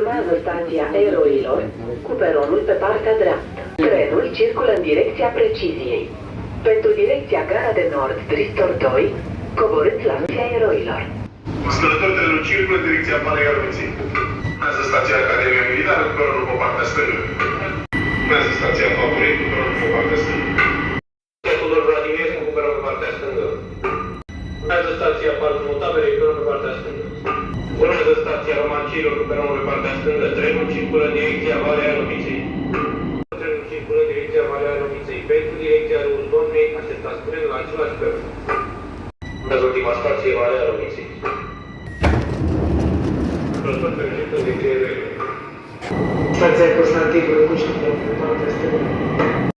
Urmează stația Eroilor, cu peronul pe partea dreaptă. Trenul circulă în direcția Preciziei. Pentru direcția Gara de Nord, Tristor 2, coborâți la stația Eroilor. Călător trenul circulă în direcția Valei Arunții. Urmează stația Academia Militară cu peronul pe partea stângă. Urmează stația Favorei cu peronul pe partea stângă. Tudor Vladimirescu cu peronul pe partea stângă. Urmează stația Parcul Notavelei cu peronul pe partea stângă. Urmează stația Romancilor cu peronul pe partea stângă. Trenul circulă în direcția Valea Alomiței. Trenul circulă în direcția Valea Alomiței. Pentru direcția Râul Domnei, așteptați trenul la același peron. Urmează ultima stație Valea Alomiței. Stația Constantinului Pușkin, pe partea stângă.